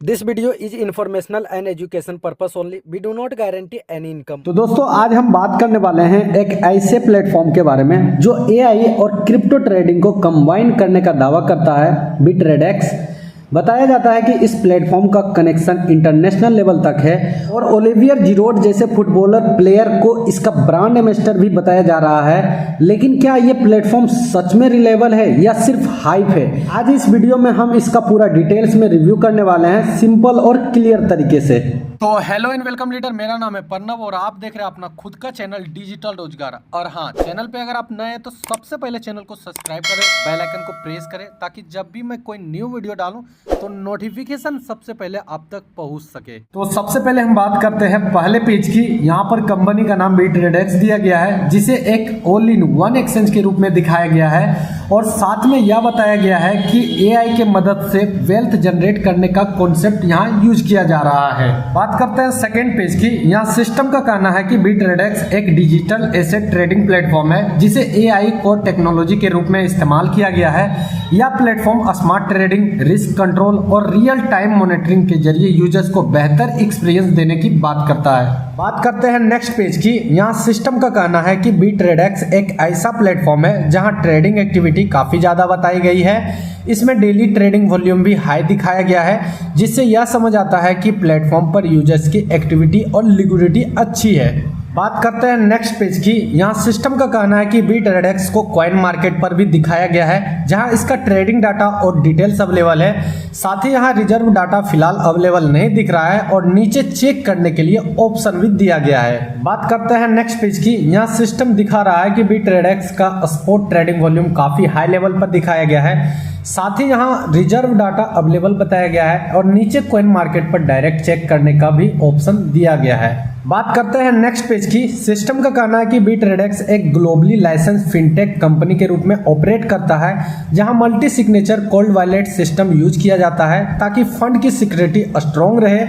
This video is informational and education purpose only. We do not guarantee any income. तो दोस्तों आज हम बात करने वाले हैं एक ऐसे प्लेटफॉर्म के बारे में जो एआई और क्रिप्टो ट्रेडिंग को कंबाइन करने का दावा करता है, बिटरेडेक्स। बताया जाता है कि इस प्लेटफॉर्म का कनेक्शन इंटरनेशनल लेवल तक है और ओलिवियर जिरोड जैसे फुटबॉलर प्लेयर को इसका ब्रांड एम्बेसडर भी बताया जा रहा है। लेकिन क्या ये प्लेटफॉर्म सच में रिलायबल है या सिर्फ हाइप है? आज इस वीडियो में हम इसका पूरा डिटेल्स में रिव्यू करने वाले हैं, सिंपल और क्लियर तरीके से। तो हेलो एंड वेलकम लीडर, मेरा नाम है प्रणव और आप देख रहे हैं अपना खुद का चैनल डिजिटल रोजगार। और हाँ, चैनल पे अगर आप नए हैं तो सबसे पहले चैनल को सब्सक्राइब करें, बेल आइकन को प्रेस करें ताकि जब भी मैं कोई न्यू वीडियो डालूं तो नोटिफिकेशन सबसे पहले आप तक पहुंच सके। तो सबसे पहले हम बात करते हैं पहले पेज की। यहाँ पर कंपनी का नाम बिटरेडेक्स दिया गया है, जिसे एक ऑल इन वन एक्सचेंज के रूप में दिखाया गया है और साथ में यह बताया गया है कि एआई के मदद से वेल्थ जनरेट करने का कॉन्सेप्ट यहाँ यूज किया जा रहा है। बात करते हैं सेकेंड पेज की। यहाँ सिस्टम का कहना है कि बिटरेडेक्स एक डिजिटल एसेट ट्रेडिंग प्लेटफॉर्म है जिसे एआई कोर टेक्नोलॉजी के रूप में इस्तेमाल किया गया है। यह platform smart trading, risk control और रियल टाइम मॉनिटरिंग के जरिए यूजर्स को बेहतर एक्सपीरियंस देने की बात करता है। बात करते हैं नेक्स्ट पेज की। यहाँ सिस्टम का कहना है कि बिटरेडेक्स एक ऐसा प्लेटफॉर्म है जहाँ ट्रेडिंग एक्टिविटी काफी ज्यादा बताई गई है। इसमें डेली ट्रेडिंग वॉल्यूम भी हाई दिखाया गया है, जिससे यह समझ आता है कि प्लेटफॉर्म पर यूजर्स की एक्टिविटी और लिक्विडिटी अच्छी है। बात करते हैं नेक्स्ट पेज की। यहाँ सिस्टम का कहना है कि बिटरेडेक्स को कॉइन मार्केट पर भी दिखाया गया है, जहाँ इसका ट्रेडिंग डाटा और डिटेल्स अवेलेबल है। साथ ही यहाँ रिजर्व डाटा फिलहाल अवेलेबल नहीं दिख रहा है और नीचे चेक करने के लिए ऑप्शन भी दिया गया है। बात करते हैं नेक्स्ट पेज की। यहाँ सिस्टम दिखा रहा है कि बिटरेडेक्स का स्पॉट ट्रेडिंग वॉल्यूम काफी हाई लेवल पर दिखाया गया है। साथ ही यहाँ रिजर्व डाटा अवेलेबल बताया गया है और नीचे कॉइन मार्केट पर डायरेक्ट चेक करने का भी ऑप्शन दिया गया है। बात करते हैं नेक्स्ट पेज की। सिस्टम का कहना है कि बिटरेडेक्स एक ग्लोबली लाइसेंस फिनटेक कंपनी के रूप में ऑपरेट करता है, जहां multi signature cold wallet system use किया जाता है ताकि फंड की सिक्योरिटी स्ट्रॉन्ग रहे।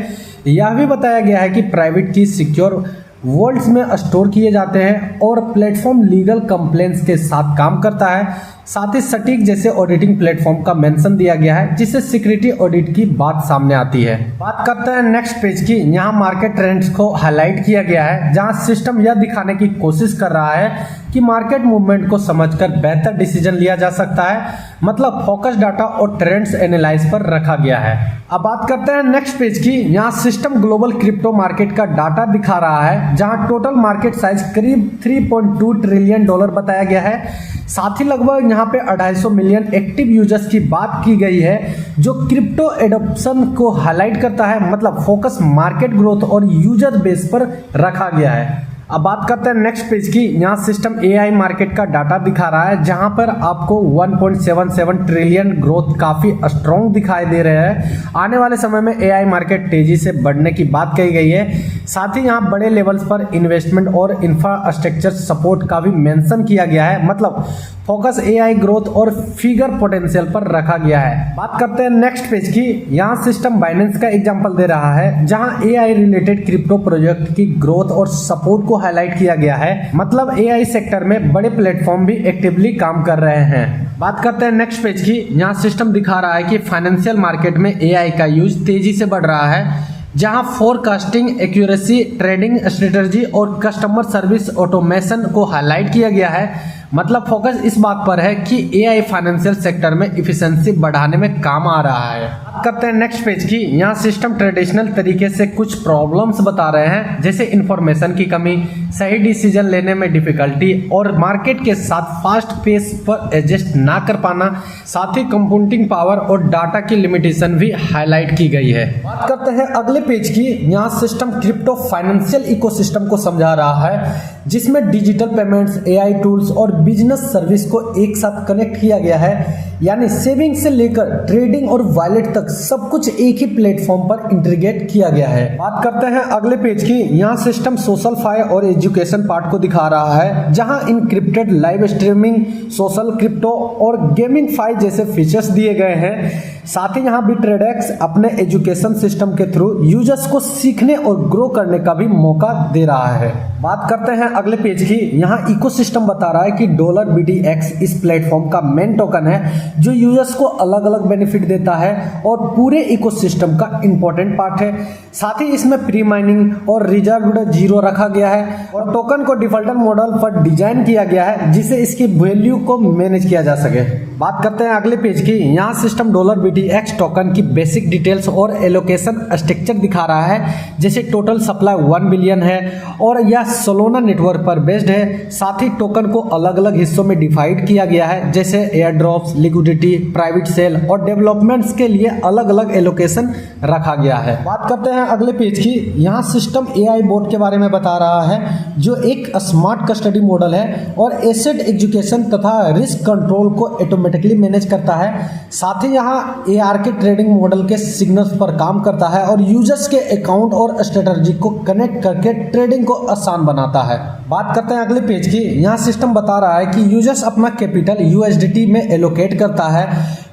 यह भी बताया गया है कि प्राइवेट की सिक्योर वॉलेट्स में स्टोर किए जाते हैं और प्लेटफॉर्म लीगल कंप्लेंट्स के साथ काम करता है। साथ ही सटीक जैसे ऑडिटिंग प्लेटफॉर्म का मेंशन दिया गया है, जिससे सिक्योरिटी ऑडिट की बात सामने आती है। बात करते हैं नेक्स्ट पेज की। यहाँ मार्केट ट्रेंड्स को हाईलाइट किया गया है, जहाँ सिस्टम यह दिखाने की कोशिश कर रहा है कि मार्केट मूवमेंट को समझकर बेहतर डिसीजन लिया जा सकता है। मतलब फोकस डाटा और ट्रेंड्स एनालाइज पर रखा गया है। अब बात करते हैं नेक्स्ट पेज की। यहाँ सिस्टम ग्लोबल क्रिप्टो मार्केट का डाटा दिखा रहा है, जहाँ टोटल मार्केट साइज करीब 3.2 ट्रिलियन डॉलर बताया गया है। साथ ही लगभग यहाँ पे 250 मिलियन एक्टिव यूजर्स की बात की गई है, जो क्रिप्टो एडॉप्शन को हाईलाइट करता है। मतलब फोकस मार्केट ग्रोथ और यूजर बेस पर रखा गया है। अब बात करते हैं नेक्स्ट पेज की। यहाँ सिस्टम एआई मार्केट का डाटा दिखा रहा है, जहां पर आपको 1.77 ट्रिलियन ग्रोथ काफी स्ट्रॉन्ग दिखाई दे रहे हैं। आने वाले समय में एआई मार्केट तेजी से बढ़ने की बात कही गई है। साथ ही यहाँ बड़े लेवल्स पर इन्वेस्टमेंट और इंफ्रास्ट्रक्चर सपोर्ट का भी मेंशन किया गया है। मतलब फोकस एआई ग्रोथ और फिगर पोटेंशियल पर रखा गया है। बात करते हैं नेक्स्ट पेज की। यहाँ सिस्टम बाइनेंस का एग्जांपल दे रहा है, जहां एआई रिलेटेड क्रिप्टो प्रोजेक्ट की ग्रोथ और सपोर्ट को हाईलाइट किया गया है। मतलब एआई सेक्टर में बड़े प्लेटफॉर्म भी एक्टिवली काम कर रहे हैं। बात करते हैं नेक्स्ट पेज की। यहाँ सिस्टम दिखा रहा है कि फाइनेंशियल मार्केट में एआई का यूज तेजी से बढ़ रहा है, जहां फोरकास्टिंग एक्यूरेसी, ट्रेडिंग स्ट्रेटजी और कस्टमर सर्विस ऑटोमेशन को हाईलाइट किया गया है। मतलब फोकस इस बात पर है कि एआई फाइनेंशियल सेक्टर में इफिशिएंसी बढ़ाने में काम आ रहा है। बात करते हैं नेक्स्ट पेज की। यहाँ सिस्टम ट्रेडिशनल तरीके से कुछ प्रॉब्लम्स बता रहे हैं, जैसे इंफॉर्मेशन की कमी, सही डिसीजन लेने में डिफिकल्टी और मार्केट के साथ फास्ट पेस पर एडजस्ट ना कर पाना। साथ ही कंप्यूटिंग पावर और डाटा की लिमिटेशन भी हाईलाइट की गई है। बात करते हैं अगले पेज की। यहाँ सिस्टम क्रिप्टो फाइनेंशियल इकोसिस्टम को समझा रहा है, जिसमें डिजिटल पेमेंट्स, एआई टूल्स और बिजनेस सर्विस को एक साथ कनेक्ट किया गया है। यानी सेविंग से लेकर ट्रेडिंग और वॉलेट तक सब कुछ एक ही प्लेटफॉर्म पर इंटीग्रेट किया गया है। बात करते हैं अगले पेज की। यहाँ सिस्टम सोशल फाई और एजुकेशन पार्ट को दिखा रहा है, जहां encrypted live streaming, social crypto और गेमिंग फाई जैसे फीचर्स दिए गए हैं। साथ ही यहाँ बिटरेडेक्स अपने एजुकेशन सिस्टम के थ्रू यूजर्स को सीखने और ग्रो करने का भी मौका दे रहा है। बात करते हैं अगले पेज की। यहाँ इकोसिस्टम बता रहा है कि $BTX इस प्लेटफॉर्म का मेन टोकन है, जो यूजर्स को अलग अलग बेनिफिट देता है और पूरे इकोसिस्टम का इंपॉर्टेंट पार्ट है। साथ ही इसमें प्री माइनिंग और रिजर्व्ड जीरो रखा गया है और टोकन को डिफॉल्टर मॉडल पर डिजाइन किया गया है जिससे इसकी वैल्यू को मैनेज किया जा सके। बात करते हैं अगले पेज की। यहाँ सिस्टम $BTX टोकन की बेसिक डिटेल्स और एलोकेशन स्ट्रक्चर दिखा रहा है, जैसे टोटल सप्लाई 1 बिलियन है और यह सोलोना नेटवर्क पर बेस्ड है। साथ ही टोकन को अलग अलग हिस्सों में डिवाइड किया गया है, जैसे air drops, liquidity, private sale और डेवलपमेंट्स के लिए अलग अलग एलोकेशन रखा गया है। बात करते हैं अगले पेज की। यहाँ सिस्टम AI बोट के बारे में बता रहा है, जो एक स्मार्ट कस्टडी मॉडल है और एसेट एजुकेशन तथा रिस्क कंट्रोल को ऑटोमेटिकली मैनेज करता है। साथ ही यहाँ ARK ट्रेडिंग मॉडल के सिग्नल्स पर काम करता है और यूजर्स के अकाउंट और स्ट्रेटजी को कनेक्ट करके ट्रेडिंग को आसान बनाता है। बात करते हैं अगले पेज की। यहाँ सिस्टम बता रहा है कि यूजर्स अपना कैपिटल USDT में एलोकेट करता है,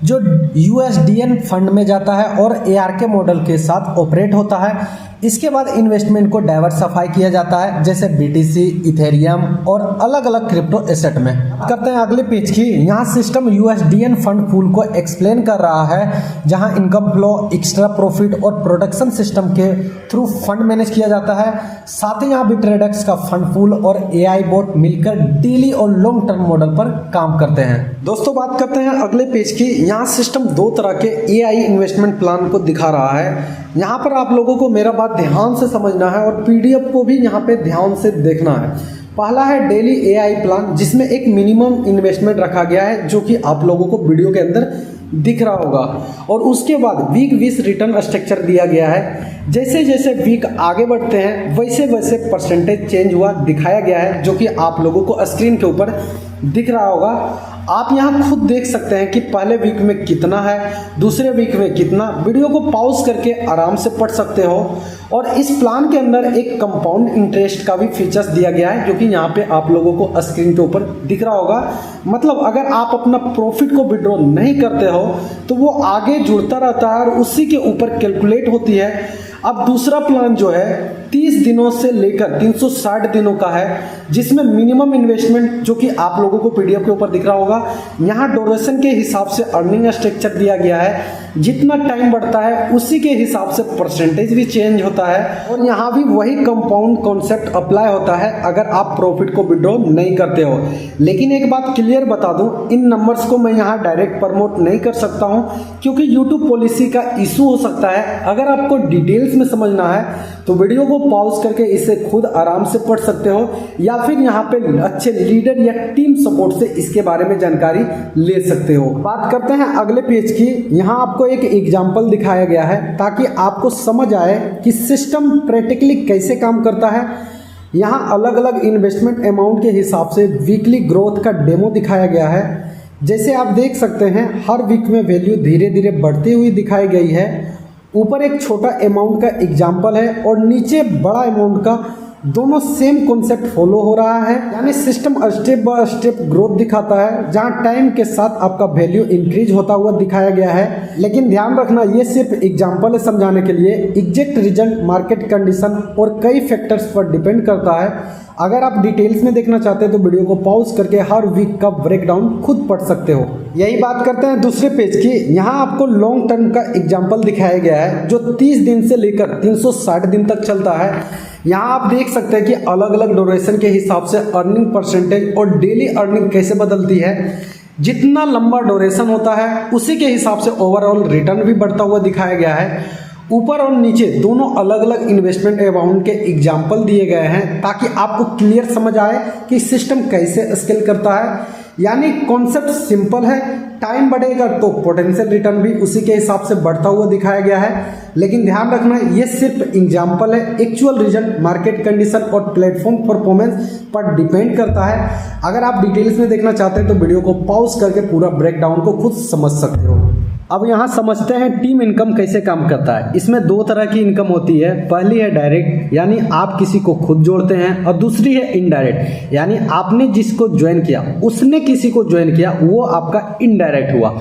जो USDN फंड में जाता है और ARK मॉडल के साथ ऑपरेट होता है। इसके बाद इन्वेस्टमेंट को डाइवर्सिफाई किया जाता है, जैसे BTC, इथेरियम और अलग अलग क्रिप्टो एसेट में। करते हैं अगले पेज की। यहाँ सिस्टम USDN फंड पूल को एक्सप्लेन कर रहा है, जहाँ इनकम फ्लो, एक्स्ट्रा प्रॉफिट और प्रोडक्शन सिस्टम के थ्रू फंड मैनेज किया जाता है। साथ ही यहाँ बिटरेडेक्स का फंड पूल और AI बोट मिलकर डेली और लॉन्ग टर्म मॉडल पर काम करते हैं। दोस्तों बात करते हैं अगले पेज की। यहाँ सिस्टम 2 तरह के AI इन्वेस्टमेंट प्लान को दिखा रहा है। यहाँ पर आप लोगों को मेरा बात ध्यान से समझना है और PDF को भी यहाँ पे ध्यान से देखना है। पहला है डेली AI प्लान, जिसमें एक मिनिमम इन्वेस्टमेंट रखा गया है, जो कि आप लोगों को वीडियो के अंदर दिख रहा होगा। और उसके बाद वीक 20 रिटर्न स्ट्रक्चर दिया गया है। जैसे जैसे वीक आगे बढ़ते हैं वैसे वैसे परसेंटेज चेंज हुआ दिखाया गया है, जो कि आप लोगों को स्क्रीन के ऊपर दिख रहा होगा। आप यहाँ खुद देख सकते हैं कि पहले वीक में कितना है, दूसरे वीक में कितना। वीडियो को पॉज करके आराम से पढ़ सकते हो। और इस प्लान के अंदर एक कंपाउंड इंटरेस्ट का भी फीचर्स दिया गया है, जो कि यहाँ पे आप लोगों को स्क्रीन के ऊपर दिख रहा होगा। मतलब अगर आप अपना प्रॉफिट को विड्रॉ नहीं करते हो तो वो आगे जुड़ता रहता है और उसी के ऊपर कैलकुलेट होती है। अब दूसरा प्लान जो है 30 दिनों से लेकर 360 दिनों का है, जिसमें मिनिमम इन्वेस्टमेंट, जो कि आप लोगों को PDF के ऊपर दिख रहा होगा, यहाँ ड्यूरेशन के हिसाब से अर्निंग स्ट्रक्चर दिया गया है। जितना टाइम बढ़ता है उसी के हिसाब से परसेंटेज भी चेंज होता है और यहाँ भी वही कंपाउंड कॉन्सेप्ट अप्लाई होता है अगर आप प्रॉफिट को विड्रॉ नहीं करते हो। लेकिन एक बात क्लियर बता दूं, इन नंबर्स को मैं यहाँ डायरेक्ट प्रमोट नहीं कर सकता हूँ, क्योंकि YouTube पॉलिसी का इशू हो सकता है। अगर आपको डिटेल्स में समझना है तो वीडियो को पॉज करके इसे खुद आराम से पढ़ सकते हो, या फिर यहाँ पे अच्छे लीडर या टीम सपोर्ट से इसके बारे में जानकारी ले सकते हो। बात करते हैं अगले पेज की। यहाँ आपको एक एग्जाम्पल दिखाया गया है ताकि आपको समझ आए कि सिस्टम प्रैक्टिकली कैसे काम करता है। यहाँ अलग अलग इन्वेस्टमेंट अमाउंट के हिसाब से वीकली ग्रोथ का डेमो दिखाया गया है। जैसे आप देख सकते हैं हर वीक में वैल्यू धीरे धीरे बढ़ती हुई दिखाई गई है। ऊपर एक छोटा अमाउंट का एग्जाम्पल है और नीचे बड़ा अमाउंट का, दोनों सेम कॉन्सेप्ट फॉलो हो रहा है। यानी system step by step growth दिखाता है, जहां टाइम के साथ आपका वैल्यू इंक्रीज होता हुआ दिखाया गया है। लेकिन ध्यान रखना, ये सिर्फ एग्जांपल है समझाने के लिए। एग्जैक्ट रिजल्ट मार्केट कंडीशन और कई फैक्टर्स पर डिपेंड करता है। अगर आप डिटेल्स में देखना चाहते हैं तो वीडियो को पॉज करके हर वीक का ब्रेकडाउन खुद पढ़ सकते हो। यही बात करते हैं दूसरे पेज की। यहाँ आपको लॉन्ग टर्म का एग्जाम्पल दिखाया गया है, जो 30 दिन से लेकर 360 दिन तक चलता है। यहाँ आप देख सकते हैं कि अलग अलग ड्यूरेशन के हिसाब से अर्निंग परसेंटेज और डेली अर्निंग कैसे बदलती है। जितना लंबा ड्यूरेशन होता है उसी के हिसाब से ओवरऑल रिटर्न भी बढ़ता हुआ दिखाया गया है। ऊपर और नीचे दोनों अलग अलग इन्वेस्टमेंट अमाउंट के एग्जाम्पल दिए गए हैं, ताकि आपको क्लियर समझ आए कि सिस्टम कैसे स्केल करता है। यानी कॉन्सेप्ट सिंपल है, टाइम बढ़ेगा तो पोटेंशियल रिटर्न भी उसी के हिसाब से बढ़ता हुआ दिखाया गया है। लेकिन ध्यान रखना, ये सिर्फ एग्जाम्पल है, एक्चुअल रिजल्ट मार्केट कंडीशन और प्लेटफॉर्म परफॉर्मेंस पर डिपेंड करता है। अगर आप डिटेल्स में देखना चाहते हैं तो वीडियो को पॉज करके पूरा ब्रेकडाउन को खुद समझ सकते हो। अब यहाँ समझते हैं टीम इनकम कैसे काम करता है। इसमें 2 तरह की इनकम होती है। पहली है डायरेक्ट, यानी आप किसी को खुद जोड़ते हैं, और दूसरी है इनडायरेक्ट, यानी आपने जिसको ज्वाइन किया उसने किसी को ज्वाइन किया, वो आपका इनडायरेक्ट हुआ।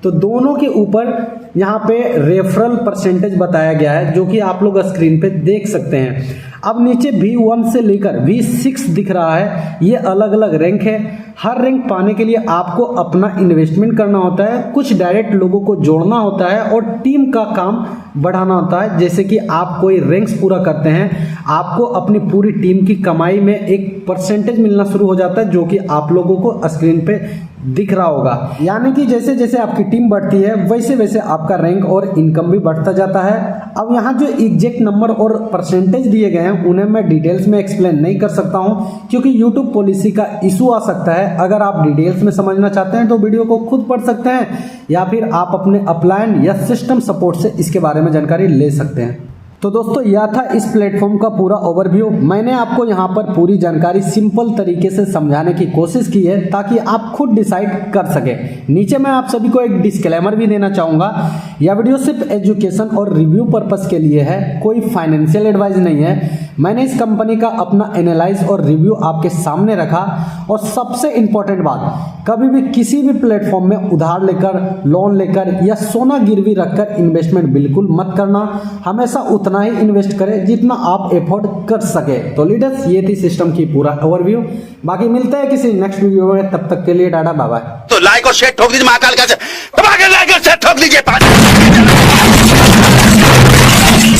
तो दोनों के ऊपर यहाँ पे रेफरल परसेंटेज बताया गया है, जो कि आप लोग स्क्रीन पे देख सकते हैं। अब नीचे V1 से लेकर V6 दिख रहा है, ये अलग अलग रैंक है। हर रैंक पाने के लिए आपको अपना इन्वेस्टमेंट करना होता है, कुछ डायरेक्ट लोगों को जोड़ना होता है और टीम का काम बढ़ाना होता है। जैसे कि आप कोई रैंक्स पूरा करते हैं, आपको अपनी पूरी टीम की कमाई में एक परसेंटेज मिलना शुरू हो जाता है, जो कि आप लोगों को स्क्रीन पे दिख रहा होगा। यानी कि जैसे जैसे आपकी टीम बढ़ती है वैसे वैसे आपका रैंक और इनकम भी बढ़ता जाता है। अब यहाँ जो एग्जैक्ट नंबर और परसेंटेज दिए गए हैं उन्हें मैं डिटेल्स में एक्सप्लेन नहीं कर सकता हूँ, क्योंकि यूट्यूब पॉलिसी का इशू आ सकता है। अगर आप डिटेल्स में समझना चाहते हैं तो वीडियो को खुद पढ़ सकते हैं, या फिर आप अपने अपलाइन या सिस्टम सपोर्ट से इसके बारे में जानकारी ले सकते हैं। तो दोस्तों यह था इस प्लेटफॉर्म का पूरा ओवरव्यू। मैंने आपको यहाँ पर पूरी जानकारी सिंपल तरीके से समझाने की कोशिश की है ताकि आप खुद डिसाइड कर सके। नीचे मैं आप सभी को एक डिस्क्लेमर भी देना चाहूँगा, यह वीडियो सिर्फ एजुकेशन और रिव्यू पर्पस के लिए है, कोई फाइनेंशियल एडवाइस नहीं है। मैंने इस कंपनी का अपना एनालाइज और रिव्यू आपके सामने रखा। और सबसे इंपॉर्टेंट बात, कभी भी किसी भी प्लेटफॉर्म में उधार लेकर, लोन लेकर या सोना गिरवी रखकर इन्वेस्टमेंट बिल्कुल मत करना। हमेशा उतना ही इन्वेस्ट करें जितना आप एफोर्ड कर सके। तो लीडर्स, ये थी सिस्टम की पूरा ओवरव्यू। बाकी मिलते हैं किसी नेक्स्ट वीडियो में, तब तक के लिए टाटा बाय बाय। तो लाइक और शेयर ठोक दीजिए महाकाल का